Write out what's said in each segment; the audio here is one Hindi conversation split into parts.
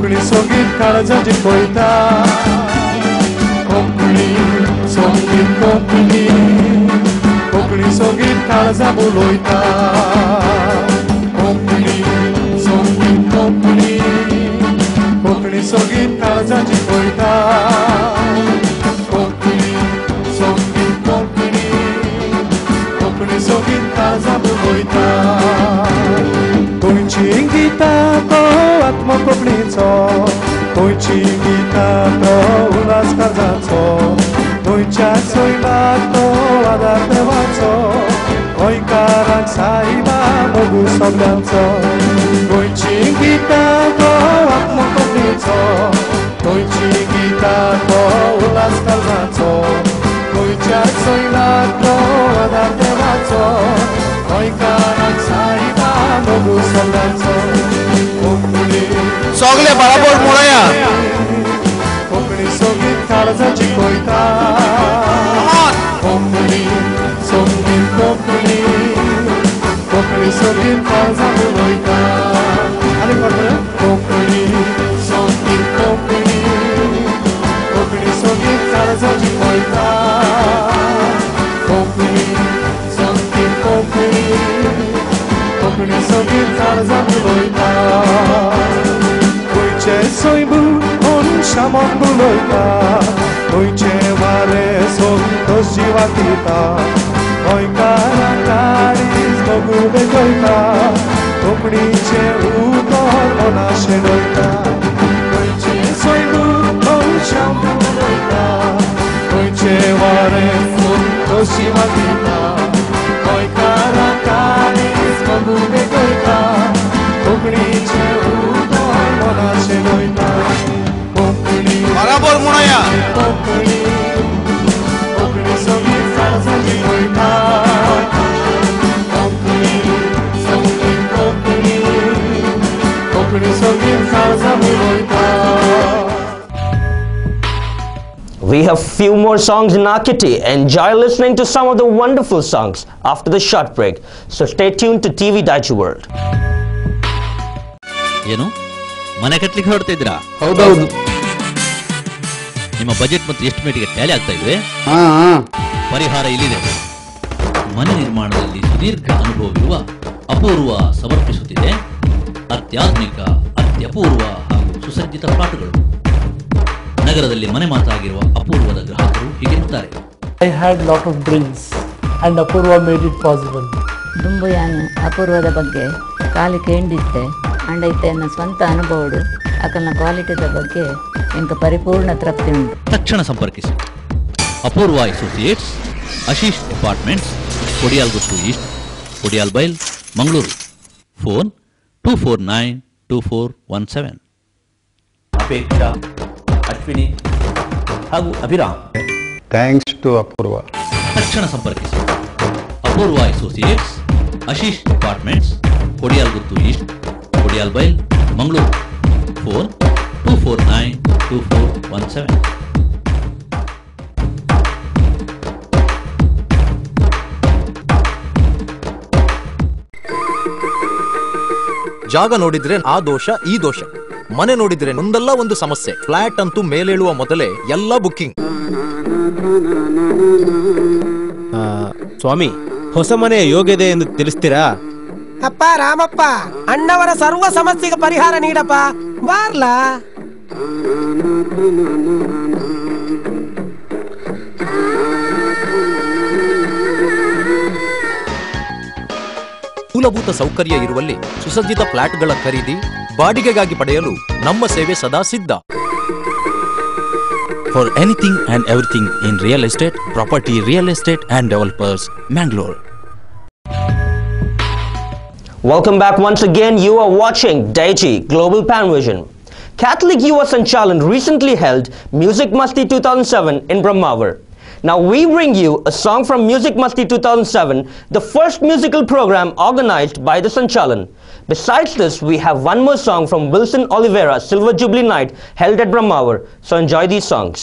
कोंकणी संगीत काळजाची कोयता कोंकणी संगीत कोंकणी संगीत काळजा बुलोयता कोंकणी संगीत कोंकणी संगीत काळजाची कोयता कोंकणी संगीत कोंकणी संगीत काळजा बुलोयता गोंयची गितां तो आत्मा कोंकणीचो गोंयची गितां तो उल्हास काळजाचो गोंयच्या सोयलाक तो आदार देवाचो गोंयकारांक सायबा मोगू सगळ्यांचो गोंयची गितां तो आत्मा कोंकणीचो गोंयची गितां तो उल्हास काळजाचो गोंयच्या सोयलाक तो आदार देवाचो गोंयकारांक सायबा मोगू सगळ्यांचो सगळे बराबर म्हणया कोंकणी संगीत काळजाची कोयता कोंकणी संगीत कोंकणी संगीत काळजा बुलोयता आनी कोंकणी संगीत कोंकणी संगीत काळजाची कोयता कोंकणी संगीत कोंकणी संगीत काळजा बुलोयता गोंयचे सोयबूर शामोन बुलोयता गोंयचे वारे संतोश जिवाक दिता गोंयकारांक काळीज मोगू बेगोयता कोंकणीचे उतर मना शेणोयता गोंयचे सोयबूर शामोन बुलोयता गोंयचे वारे संतोश जिवाक दिता गोंयकारांक काळीज मोगू बेगोयता कोंकणीचे उतर मना शेणोयता बराबर म्हणया कोंकणी संगीत काळजाची कोयता कोंकणी संगीत काळजा बुलोयता. We have few more songs in our kitty. Enjoy listening to some of the wonderful songs after the short break. So stay tuned to TV Daiichi World. ಏನು ಮನೆ ಕಟ್ಟಲಿಕ್ಕೆ ಹೊರಡ್ತಿದ್ದೀರಾ? ಹೌದೌದು. ನಿಮ್ಮ ಬಜೆಟ್ ಮತ್ತು ಎಸ್ಟಿಮೇಟ್ಗೆ ಟ್ಯಾಲಿ ಆಗ್ತಾ ಇದ್ವಿ. ಪರಿಹಾರ ಇಲ್ಲಿದೆ. ಮನೆ ನಿರ್ಮಾಣದಲ್ಲಿ ಸುದೀರ್ಘ ಅನುಭವವಿರುವ ಅಪೂರ್ವ ಸಮರ್ಪಿಸುತ್ತಿದೆ ಅತ್ಯಾಧುನಿಕ ಅತ್ಯಪೂರ್ವ ಹಾಗೂ ಸುಸಜ್ಜಿತ ಪ್ಲಾಟ್ಗಳು. ನಗರದಲ್ಲಿ ಮನೆ ಮಾತಾಗಿರುವ ಅಪೂರ್ವದ ಗ್ರಾಹಕರು ಹೀಗಿರುತ್ತಾರೆ. I had lot of drinks and Apurva made it possible. ದುಂಬುಯಾನು ಅಪೂರ್ವದ ಬಗ್ಗೆ ಕಾಲಿ ಕೇಂದಿತ್ತೆ ಅಂಡೈತೆ ನನ್ನ ಸ್ವಂತ ಅನುಭವಡು ಅಕಲ್ನ ಕ್ವಾಲಿಟಿದ ಬಗ್ಗೆ ಇಂಕ ಪರಿಪೂರ್ಣ ತೃಪ್ತಿ ಉಂಟು. ತಕ್ಷಣ ಸಂಪರ್ಕಿಸಿ ಅಪೂರ್ವ ಅಸೋಸಿಯೇಟ್ಸ್, ಆಶೀಶ್ ಅಪಾರ್ಟ್ಮೆಂಟ್ಸ್, ಕೊಡಿಯಾಲ್ ಗುಟ್ಟು ಈಸ್ಟ್, ಕೊಡಿಯಾಲ್ ಬೈಲ್, ಮಂಗಳೂರು. ಫೋನ್ 24924117. ಅಪೇಕ್ಷಾ, ಅಶ್ವಿನಿ ಹಾಗೂ ಅಭಿರಾಮ್. ಥ್ಯಾಂಕ್ಸ್ ಟು ಅಪೂರ್ವ. ತಕ್ಷಣ ಸಂಪರ್ಕಿಸಿ ಅಪೂರ್ವ ಅಸೋಸಿಯೇಟ್ಸ್, ಆಶೀಶ್ ಅಪಾರ್ಟ್ಮೆಂಟ್ಸ್, ಕೊಡಿಯಾಲ್ ಗುತ್ತು ಈಸ್ಟ್, ಕೊಡಿಯಾಲ್ ಬೈಲ್, ಮಂಗಳೂರು. ಫೋನ್ 24924117. ಜಾಗ ನೋಡಿದ್ರೆ ಆ ದೋಷ ಈ ದೋಷ, ಮನೆ ನೋಡಿದ್ರೆ ಒಂದಲ್ಲ ಒಂದು ಸಮಸ್ಯೆ. ಫ್ಲಾಟ್ ಅಂತೂ ಮೇಲೇಳುವ ಮೊದಲೇ ಎಲ್ಲ ಬುಕ್ಕಿಂಗ್. ಸ್ವಾಮಿ, ಹೊಸ ಮನೆಯ ಯೋಗ್ಯತೆ ಎಂದು ತಿಳಿಸ್ತೀರಾ? ಅಪ್ಪ ರಾಮಪ್ಪ, ಅಣ್ಣವರ ಸರ್ವ ಸಮಸ್ಯೆಗೆ ಪರಿಹಾರ ನೀಡಪ್ಪ ಬಾರ್ಲಾ. ಮೂಲಭೂತ ಸೌಕರ್ಯ ಇರುವಲ್ಲಿ ಸುಸಜ್ಜಿತ ಫ್ಲಾಟ್ಗಳ ಖರೀದಿ, ಬಾಡಿಗೆಗಾಗಿ ಪಡೆಯಲು ನಮ್ಮ ಸೇವೆ ಸದಾ ಸಿದ್ಧ. For anything and everything in real estate, property, real estate and developers, Mangalore. Welcome back once again. You are watching Daiichi Global Panvision. Catholic Yuva Sanchalan recently held Music Masti 2007 in Brahmawar. Now we bring you a song from Music Masti 2007, the first musical program organized by the Sanchalan. Besides this, we have one more song from Wilson Oliveira Silver Jubilee Night held at Brahmawar. So enjoy these songs.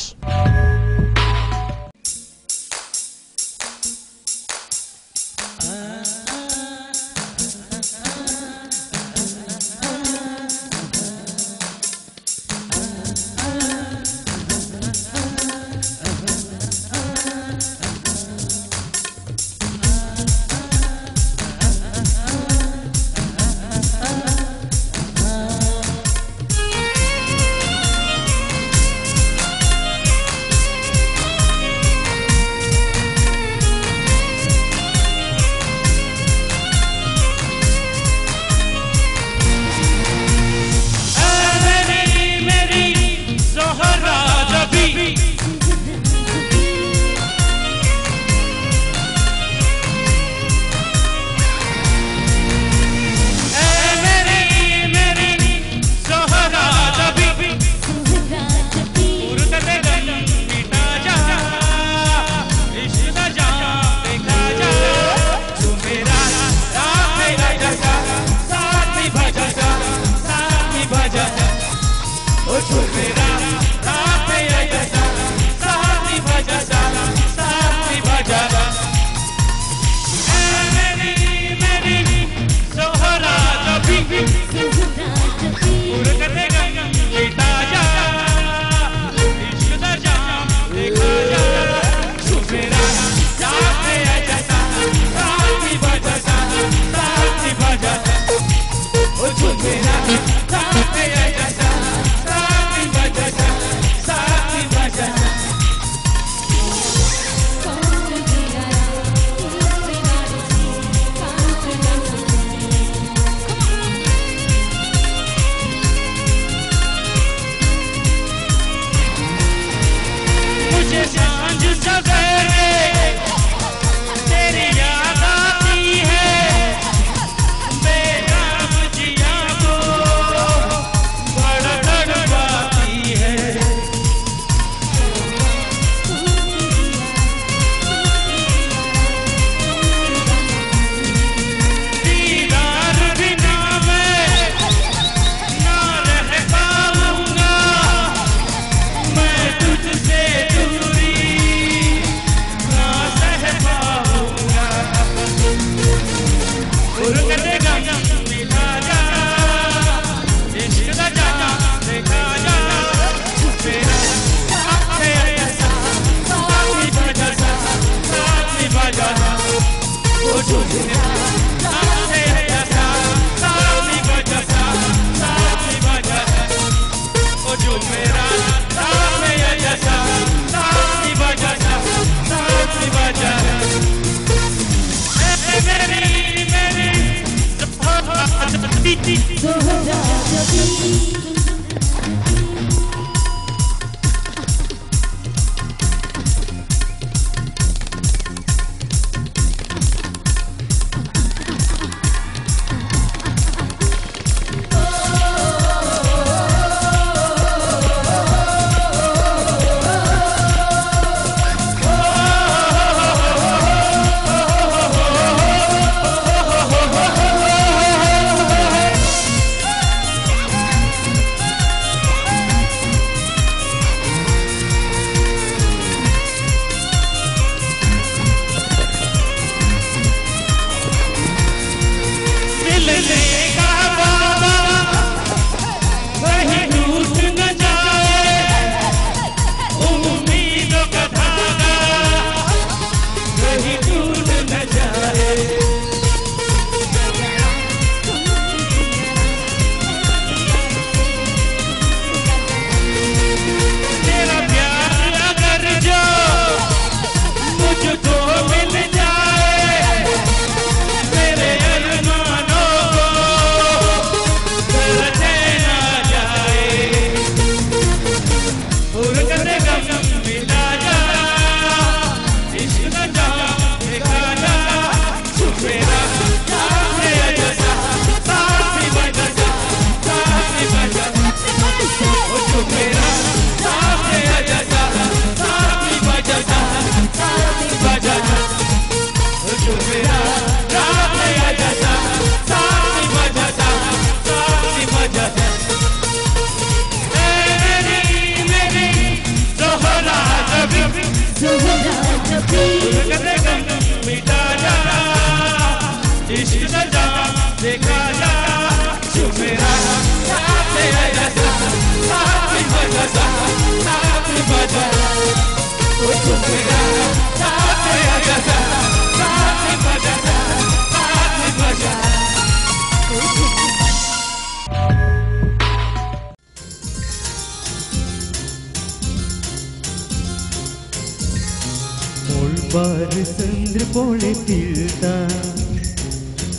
चंद्र पोळे तिळता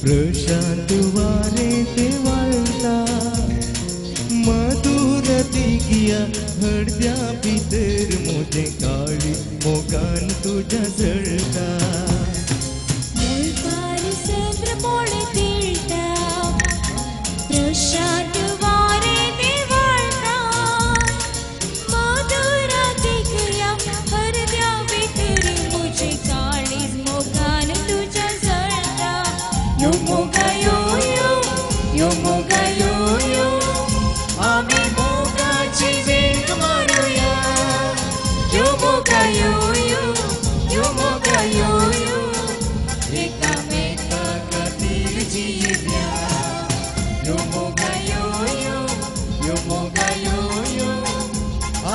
प्रशांत वारे ते वाळता मधुर दिगिया हळद्या भितर मोजे काळी मोगान तुझ्या जळता चंद्र पोळे तिळता प्रशांत वारे ते वाळता मधुर दिगिया हळद्या भितर मोजे काळी मोगान तुझ्या जळता यो मोगा यो यो यो मोगा यो यो आम्ही मोगाची वेग मारूया यो मोगा यो यो यो मोगा यो यो एकामेका खातीर जिया यो मोगा यो यो यो मोगा यो यो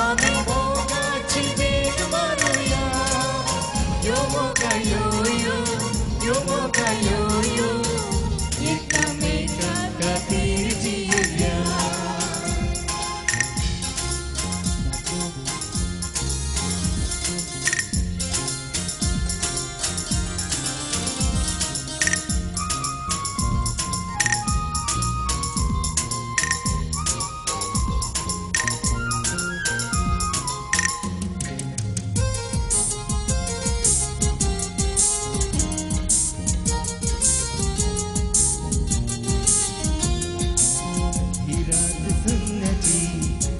आम्ही मोगाची वेग मारूया यो मोगा यो यो यो मोगा यो यो एकामेका खातीर जिया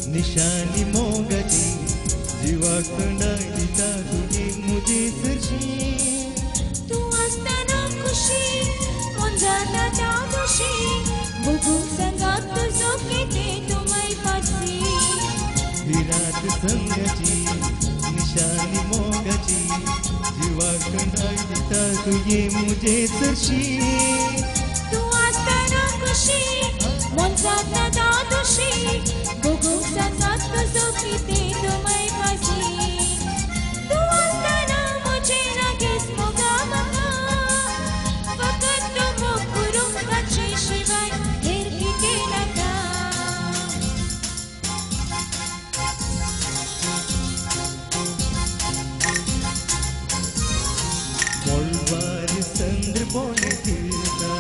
निशानी मोगाची जीवा कंडाळीता तुझी मुझे सरशी तू असताना खुशी मुंजाना त्या दिवशी बघू संगात तुझो किती तुम्ही पाची ही रात संगाची निशानी मोगाची जीवा कंडाळीता तुझी मुझे सरशी तू असताना खुशी मुंजाना त्या दिवशी बघू संगात तुझो किती तुम्ही पाची तू असताना मुझे नागेस मोगा मका फिरता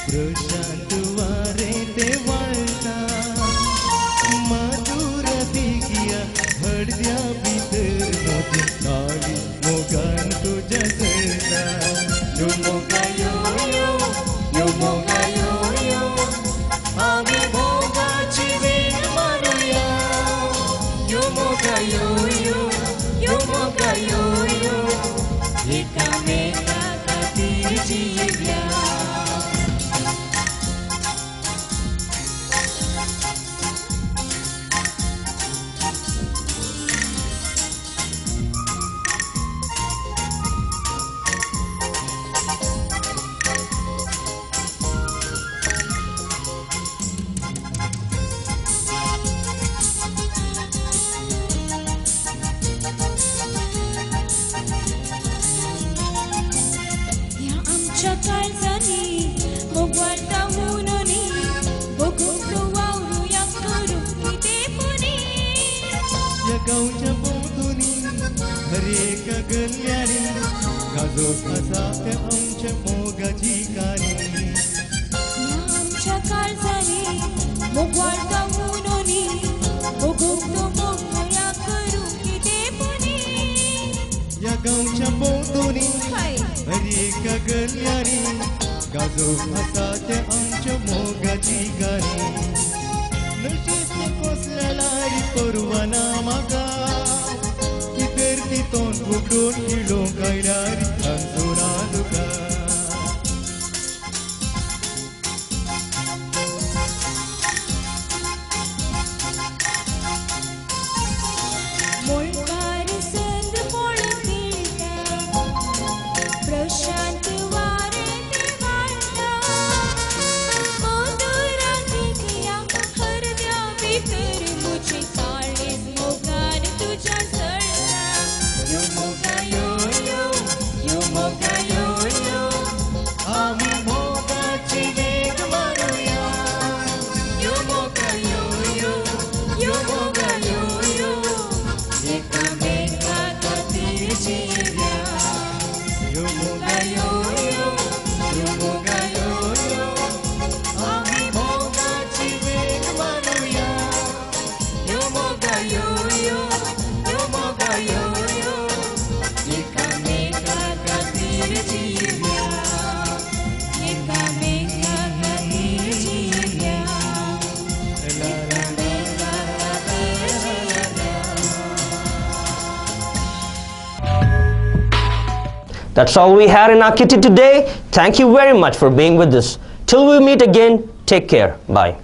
प्रशांत वारे ते वाळता माधुर दिगिया हळद्या भितर मोठी काळी मोगान तुझ्या जळता यो मोगा यो यो यो मोगा यो यो आम्ही मोगाची वेळ मारूया यो मोगा यो यो यो मोगा यो यो एकामेका खातीर जिव्या गावच्या बोधुनी हरेक गल्यारी गाजो असा त्या आमच्या मोगाची गाणी आमच्या काळजारी मोगवाळता म्हणूनी मोगोगतो मोगया करू किती पुनी या गावच्या बोधुनी हरेक गल्यारी गाजो असा त्या आमच्या मोगाची गाणी नशीब कसल्या लारी परवाना म्हाका इतर तोंड उगडून इळो गायल्यारी तांचोरा तुका मोळकार संद पळता प्रशांत वारे ते वाळता मधुरा दिगिया हरद्या भितर मुझे काळे मोगान तुझ्या जळता यो मोगा यो यो यो मोगा यो यो आम्ही मोगाची वेग मारूया यो मोगा यो यो यो मोगा यो यो एकामेका खातीर जिव्या यो मोगा यो यो यो मोगा यो यो आम्ही मोगाची वेग मारूया यो मोगा यो यो यो मोगा यो यो एकामेका खातीर जिव्या एकामेका खातीर जिव्या एकामेका खातीर जिव्या. That's all we had in our kitty today. Thank you very much for being with us. Till we meet again, take care. Bye.